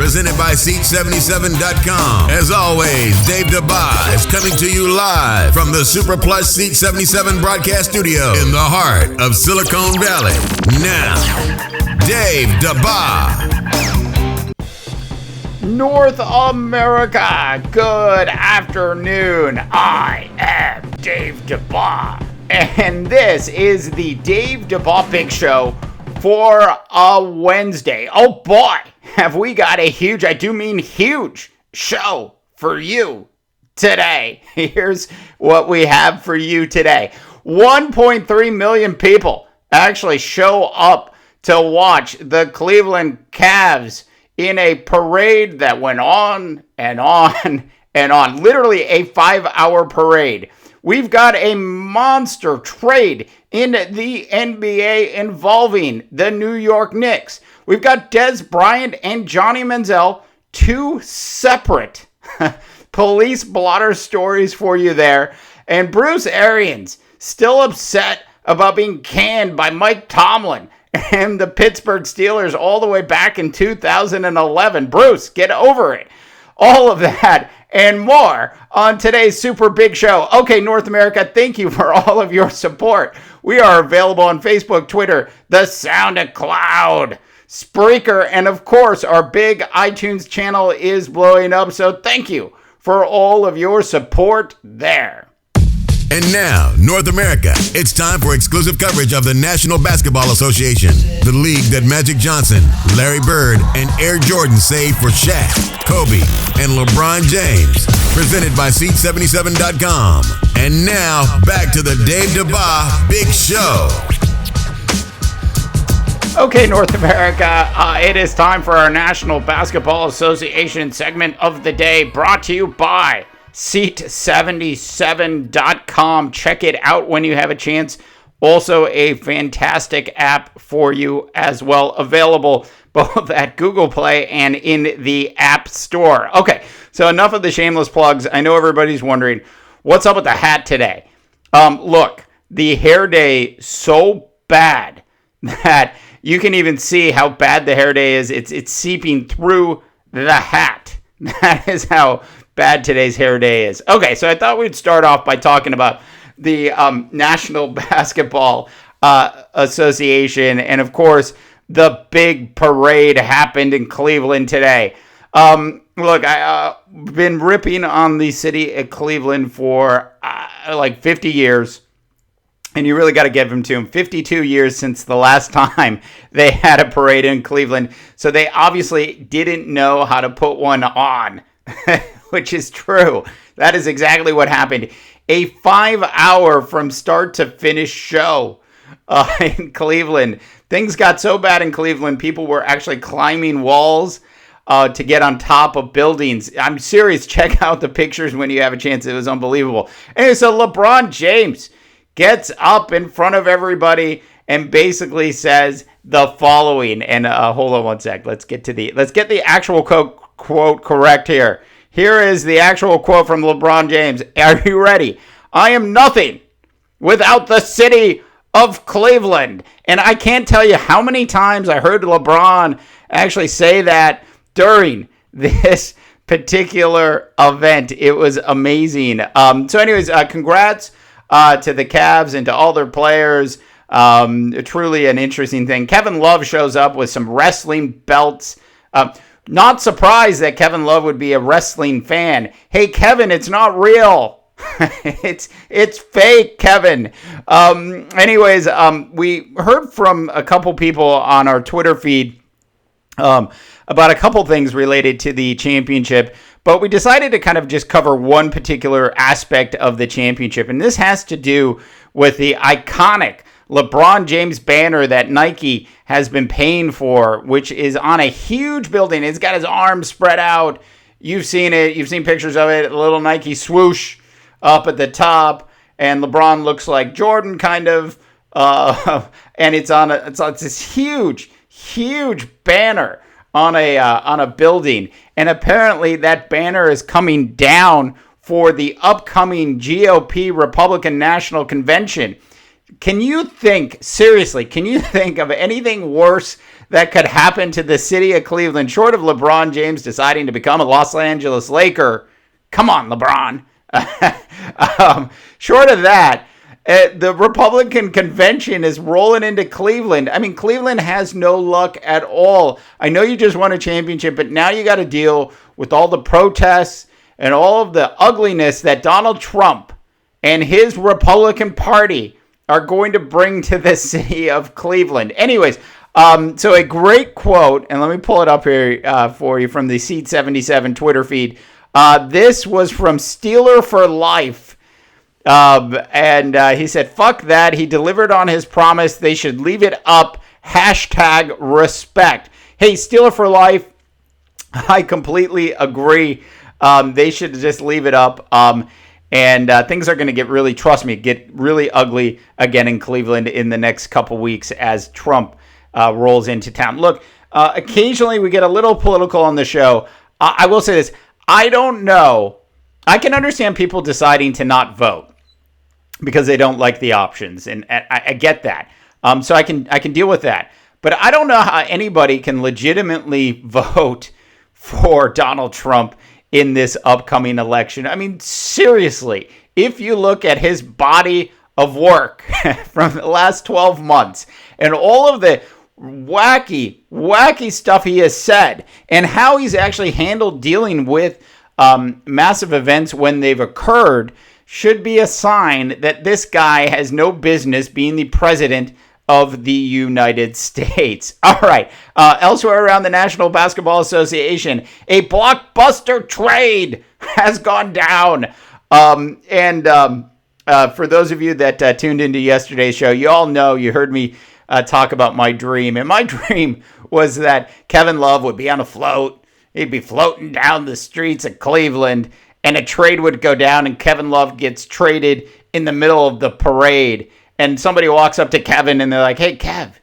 presented by Seat77.com. As always, Dave Dabbah is coming to you live from the Super Plus Seat 77 broadcast studio in the heart of Silicon Valley. Now, Dave Dabbah. North America, good afternoon. I am Dave Dabbah, and this is the Dave Dabbah Big Show for a Wednesday. Oh boy, have we got a huge, I do mean huge, show for you today. Here's what we have for you today. 1.3 million people actually show up to watch the Cleveland Cavs in a parade that went on and on and on. Literally a 5-hour parade. We've got a monster trade in the NBA involving the New York Knicks. We've got Bryant and Johnny Manziel, two separate police blotter stories for you there. And Bruce Arians still upset about being canned by Mike Tomlin and the Pittsburgh Steelers all the way back in 2011. Bruce, get over it. All of that and more on today's Super Big Show. Okay, North America, thank you for all of your support. We are available on Facebook, Twitter, the SoundCloud, Spreaker, and of course, our big iTunes channel is blowing up. So thank you for all of your support there. And now, North America, it's time for exclusive coverage of the National Basketball Association, the league that Magic Johnson, Larry Bird, and Air Jordan saved for Shaq, Kobe, and LeBron James. Presented by Seat77.com. And now, back to the Dave Dabbah Big Show. Okay, North America, it is time for our National Basketball Association segment of the day, brought to you by Seat77.com. Check it out when you have a chance. Also a fantastic app for you as well, available both at Google Play and in the App Store. Okay, so enough of the shameless plugs. I know everybody's wondering, what's up with the hat today? Look, the hair day so bad that you can even see how bad the hair day is. It's seeping through the hat. That is how bad today's hair day is. Okay, so I thought we'd start off by talking about the National Basketball Association, and of course, the big parade happened in Cleveland today. Look, I've been ripping on the city of Cleveland for like 50 years, and you really got to give them to them. 52 years since the last time they had a parade in Cleveland, so they obviously didn't know how to put one on. Which is true. That is exactly what happened. A 5-hour from start to finish show in Cleveland. Things got so bad in Cleveland, people were actually climbing walls to get on top of buildings. I'm serious. Check out the pictures when you have a chance. It was unbelievable. Anyway, so LeBron James gets up in front of everybody and basically says the following. And hold on one sec. Let's get the actual quote correct here. Here is the actual quote from LeBron James. Are you ready? I am nothing without the city of Cleveland. And I can't tell you how many times I heard LeBron actually say that during this particular event. It was amazing. So anyways, congrats to the Cavs and to all their players. Truly an interesting thing. Kevin Love shows up with some wrestling belts. Not surprised that Kevin Love would be a wrestling fan. Hey, Kevin, it's not real. It's fake, Kevin. Anyways, we heard from a couple people on our Twitter feed about a couple things related to the championship, but we decided to kind of just cover one particular aspect of the championship, and this has to do with the iconic LeBron James banner that Nike has been paying for, which is on a huge building. It's got his arms spread out. You've seen it. You've seen pictures of it. A little Nike swoosh up at the top, and LeBron looks like Jordan kind of. And it's this huge banner on a building, and apparently that banner is coming down for the upcoming GOP Republican National Convention. can you think of anything worse that could happen to the city of Cleveland, short of LeBron James deciding to become a Los Angeles Laker? Come on, LeBron. Short of that, the Republican convention is rolling into Cleveland. I mean, Cleveland has no luck at all. I know you just won a championship, but now you got to deal with all the protests and all of the ugliness that Donald Trump and his Republican Party are going to bring to the city of Cleveland. Anyways, so a great quote, and let me pull it up here for you from the Seat 77 Twitter feed. This was from Steeler for Life. And he said, fuck that. He delivered on his promise. They should leave it up. #respect. Hey, Steeler for Life, I completely agree. They should just leave it up. And things are going to get really ugly again in Cleveland in the next couple weeks as Trump rolls into town. Look, occasionally we get a little political on the show. I will say this. I don't know. I can understand people deciding to not vote because they don't like the options, and I get that. So I can deal with that. But I don't know how anybody can legitimately vote for Donald Trump in this upcoming election. I mean, seriously, if you look at his body of work from the last 12 months and all of the wacky stuff he has said and how he's actually handled dealing with massive events when they've occurred, should be a sign that this guy has no business being the president of the United States. All right. Elsewhere around the National Basketball Association, a blockbuster trade has gone down. For those of you that tuned into yesterday's show, you all know, you heard me talk about my dream. And my dream was that Kevin Love would be on a float. He'd be floating down the streets of Cleveland, and a trade would go down, and Kevin Love gets traded in the middle of the parade. And somebody walks up to Kevin, and they're like, hey, Kev,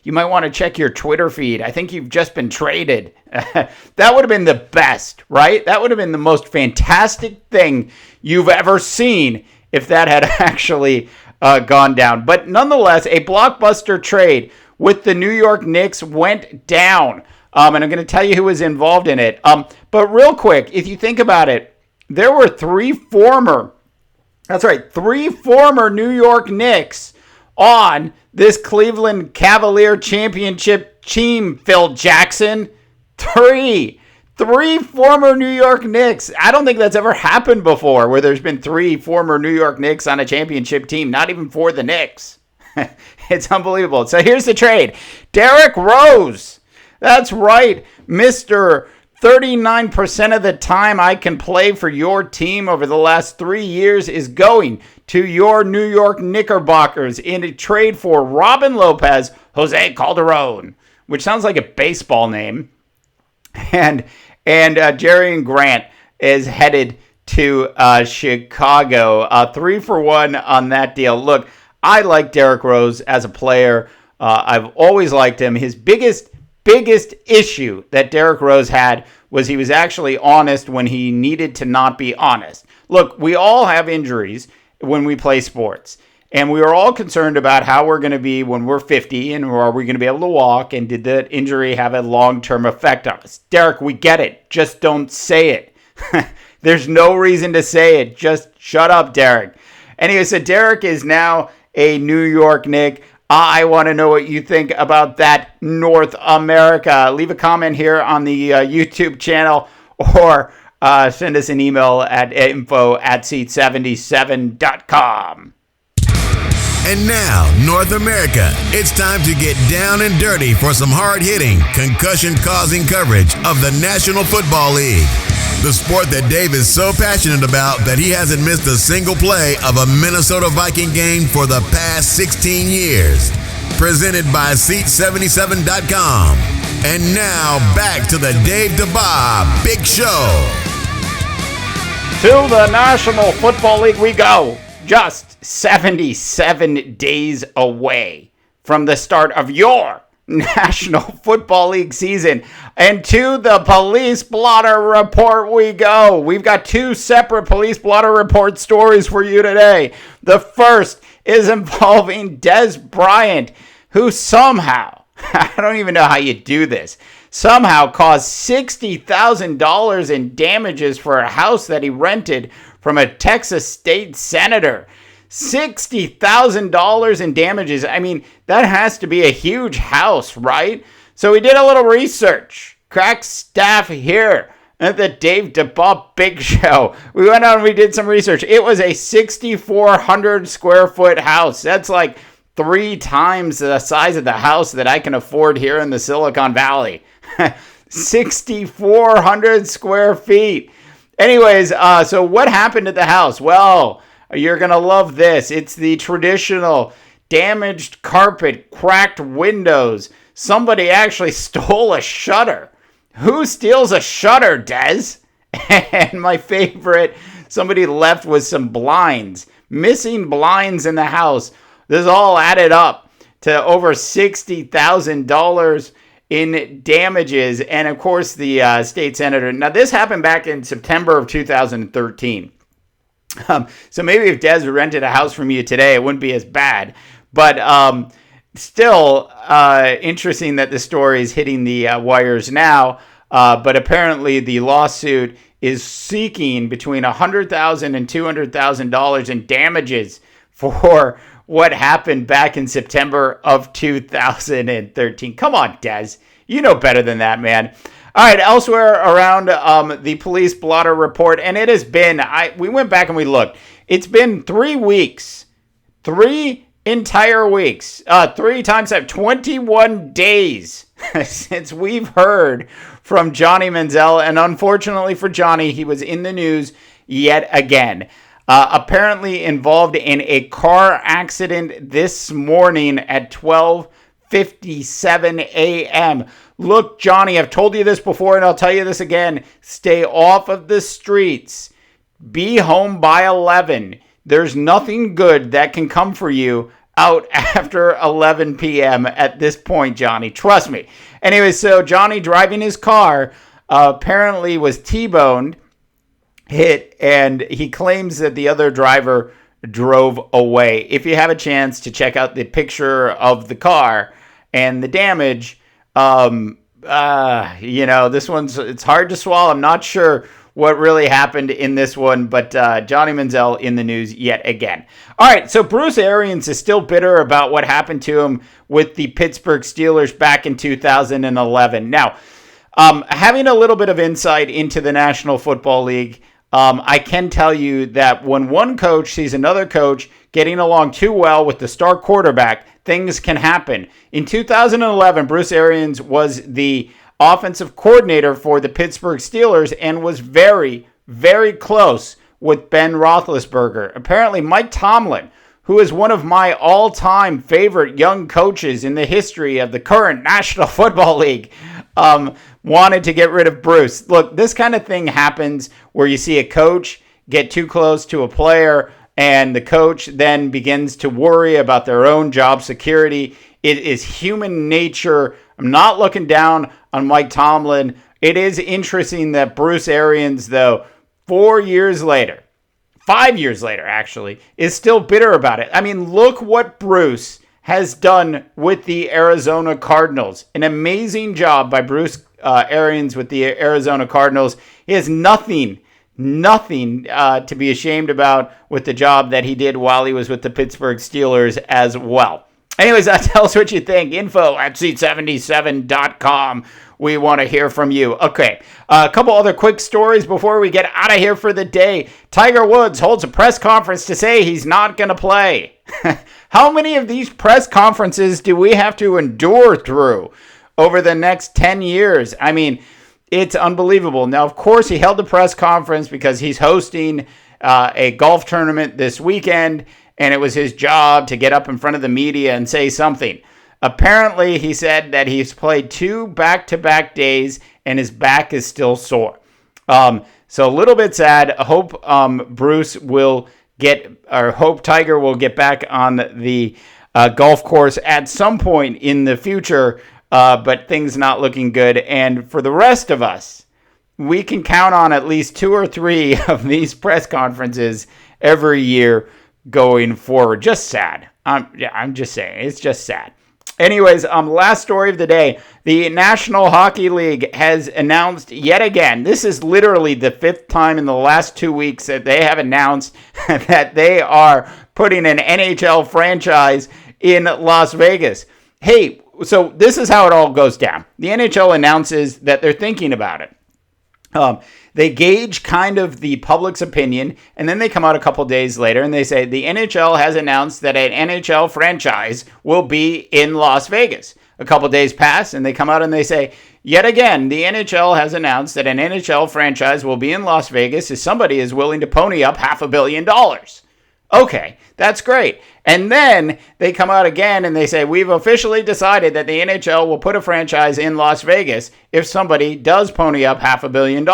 you might want to check your Twitter feed. I think you've just been traded. That would have been the best, right? That would have been the most fantastic thing you've ever seen if that had actually gone down. But nonetheless, a blockbuster trade with the New York Knicks went down. And I'm going to tell you who was involved in it. But real quick, if you think about it, there were three former New York Knicks on this Cleveland Cavalier championship team, Phil Jackson. Three former New York Knicks. I don't think that's ever happened before, where there's been three former New York Knicks on a championship team, not even for the Knicks. It's unbelievable. So here's the trade. Derrick Rose. That's right, Mr. 39% of the time I can play for your team over the last 3 years is going to your New York Knickerbockers in a trade for Robin Lopez, Jose Calderon, which sounds like a baseball name, and Jerry Grant is headed to Chicago. 3-for-1 on that deal. Look, I like Derrick Rose as a player. I've always liked him. His biggest issue that Derrick Rose had was he was actually honest when he needed to not be honest. Look, we all have injuries when we play sports, and we are all concerned about how we're going to be when we're 50, and are we going to be able to walk, and did that injury have a long-term effect on us? Derrick, we get it. Just don't say it. There's no reason to say it. Just shut up, Derrick. Anyway, so Derrick is now a New York Knick. I want to know what you think about that, North America. Leave a comment here on the YouTube channel, or send us an email at info@seat77.com. And now, North America, it's time to get down and dirty for some hard-hitting, concussion-causing coverage of the National Football League. The sport that Dave is so passionate about that he hasn't missed a single play of a Minnesota Viking game for the past 16 years. Presented by Seat77.com. And now, back to the Dave Dabbah Big Show. To the National Football League we go. Just 77 days away from the start of your National Football League season. And to the Police Blotter Report we go. We've got two separate Police Blotter Report stories for you today. The first is involving Des Bryant, who somehow, I don't even know how you do this, somehow caused $60,000 in damages for a house that he rented from a Texas state senator. $60,000 in damages. I mean, that has to be a huge house, right? So we did a little research. Crack staff here at the Dave Dabbah Big Show. We went out and we did some research. It was a 6,400 square foot house. That's like 3 times the size of the house that I can afford here in the Silicon Valley. 6,400 square feet. Anyways, so what happened at the house? Well, you're going to love this. It's the traditional damaged carpet, cracked windows. Somebody actually stole a shutter. Who steals a shutter, Des? And my favorite, somebody left with some blinds. Missing blinds in the house. This all added up to over $60,000 in damages. And of course, the state senator. Now, this happened back in September of 2013. So maybe if Des rented a house from you today, it wouldn't be as bad. But still interesting that the story is hitting the wires now. But apparently the lawsuit is seeking between $100,000 and $200,000 in damages for what happened back in September of 2013. Come on, Des. You know better than that, man. All right, elsewhere around the police blotter report, and it has been, we went back and we looked. It's been 3 weeks, 3 entire weeks, 3 times 21 days since we've heard from Johnny Manziel. And unfortunately for Johnny, he was in the news yet again. Apparently involved in a car accident this morning at 12:57 a.m. Look, Johnny, I've told you this before and I'll tell you this again. Stay off of the streets. Be home by 11. There's nothing good that can come for you out after 11 p.m. at this point, Johnny. Trust me. Anyway, so Johnny driving his car apparently was T-boned, hit, and he claims that the other driver drove away. If you have a chance to check out the picture of the car and the damage, this one's, it's hard to swallow. I'm not sure what really happened in this one, but Johnny Manziel in the news yet again. All right, so Bruce Arians is still bitter about what happened to him with the Pittsburgh Steelers back in 2011. Now, having a little bit of insight into the National Football League, I can tell you that when one coach sees another coach getting along too well with the star quarterback, things can happen. In 2011, Bruce Arians was the offensive coordinator for the Pittsburgh Steelers and was very, very close with Ben Roethlisberger. Apparently, Mike Tomlin, who is one of my all-time favorite young coaches in the history of the current National Football League, wanted to get rid of Bruce. Look, this kind of thing happens where you see a coach get too close to a player and the coach then begins to worry about their own job security. It is human nature. I'm not looking down on Mike Tomlin. It is interesting that Bruce Arians, though, 5 years later, actually, is still bitter about it. I mean, look what Bruce has done with the Arizona Cardinals. An amazing job by Bruce Arians with the Arizona Cardinals. He has nothing to be ashamed about with the job that he did while he was with the Pittsburgh Steelers as well. Anyways, tell us what you think. info@seat77.com. We want to hear from you. Okay, a couple other quick stories before we get out of here for the day. Tiger Woods holds a press conference to say he's not going to play. How many of these press conferences do we have to endure through over the next 10 years? I mean, it's unbelievable. Now, of course, he held the press conference because he's hosting a golf tournament this weekend, and it was his job to get up in front of the media and say something. Apparently, he said that he's played 2 back-to-back days and his back is still sore. So a little bit sad. I hope hope Tiger will get back on the golf course at some point in the future, but things not looking good. And for the rest of us, we can count on at least 2 or 3 of these press conferences every year going forward. Just sad. I'm just saying, it's just sad. Anyways, last story of the day. The National Hockey League has announced yet again, this is literally the 5th time in the last 2 weeks that they have announced that they are putting an NHL franchise in Las Vegas. Hey, so this is how it all goes down. The NHL announces that they're thinking about it. They gauge kind of the public's opinion, and then they come out a couple days later and they say the NHL has announced that an NHL franchise will be in Las Vegas. A couple days pass and they come out and they say, yet again, the NHL has announced that an NHL franchise will be in Las Vegas if somebody is willing to pony up $500 million. Okay, that's great. And then they come out again and they say, we've officially decided that the NHL will put a franchise in Las Vegas if somebody does pony up $500 million.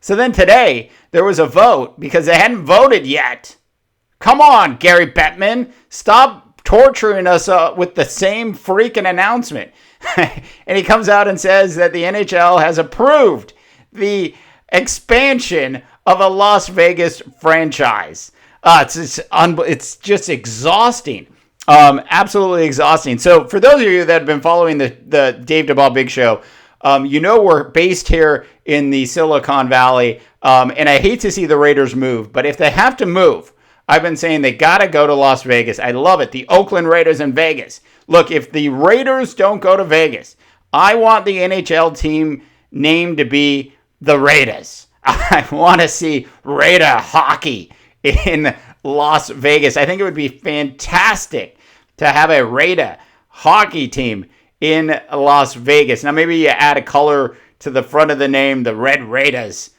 So then today, there was a vote because they hadn't voted yet. Come on, Gary Bettman. Stop torturing us with the same freaking announcement. And he comes out and says that the NHL has approved the expansion of a Las Vegas franchise. It's just exhausting. Absolutely exhausting. So for those of you that have been following the Dave Dabbah Big Show, we're based here in the Silicon Valley, and I hate to see the Raiders move, but if they have to move, I've been saying they got to go to Las Vegas. I love it. The Oakland Raiders in Vegas. Look, if the Raiders don't go to Vegas, I want the NHL team name to be the Raiders. I want to see Raider hockey in Las Vegas. I think it would be fantastic to have a Raider hockey team in Las Vegas. Now, maybe you add a color to the front of the name, the Red Raiders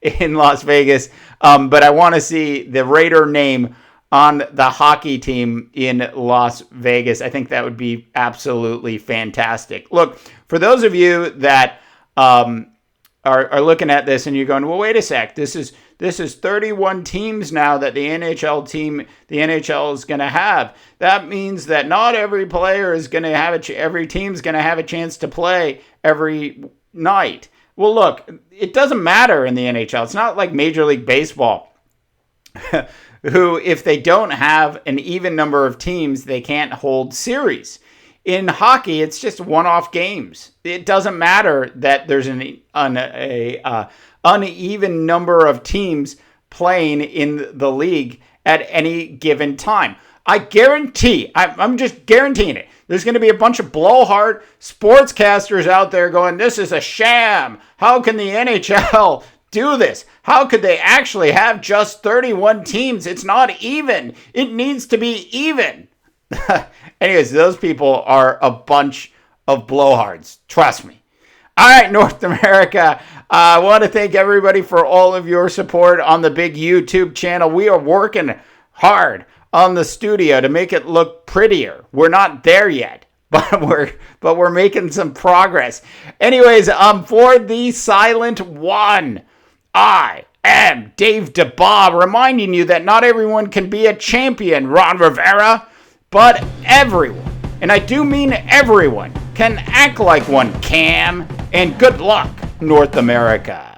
in Las Vegas. But I want to see the Raider name on the hockey team in Las Vegas. I think that would be absolutely fantastic. Look, for those of you that are looking at this and you're going, well, wait a sec, this is 31 teams now that the NHL is going to have. That means that not every player is going to have every team's going to have a chance to play every night. Well, look, it doesn't matter in the NHL. It's not like Major League Baseball, who, if they don't have an even number of teams, they can't hold series. In hockey, it's just one-off games. It doesn't matter that there's an uneven number of teams playing in the league at any given time. I guarantee, I'm just guaranteeing it, there's going to be a bunch of blowhard sportscasters out there going, this is a sham. How can the NHL do this? How could they actually have just 31 teams? It's not even. It needs to be even. Anyways, those people are a bunch of blowhards. Trust me. All right, North America, I want to thank everybody for all of your support on the big YouTube channel. We are working hard on the studio to make it look prettier. We're not there yet, but we're making some progress. Anyways, for the silent one, I am Dave Dabbah, reminding you that not everyone can be a champion, Ron Rivera, but everyone, and I do mean everyone, can act like one can. And good luck, North America.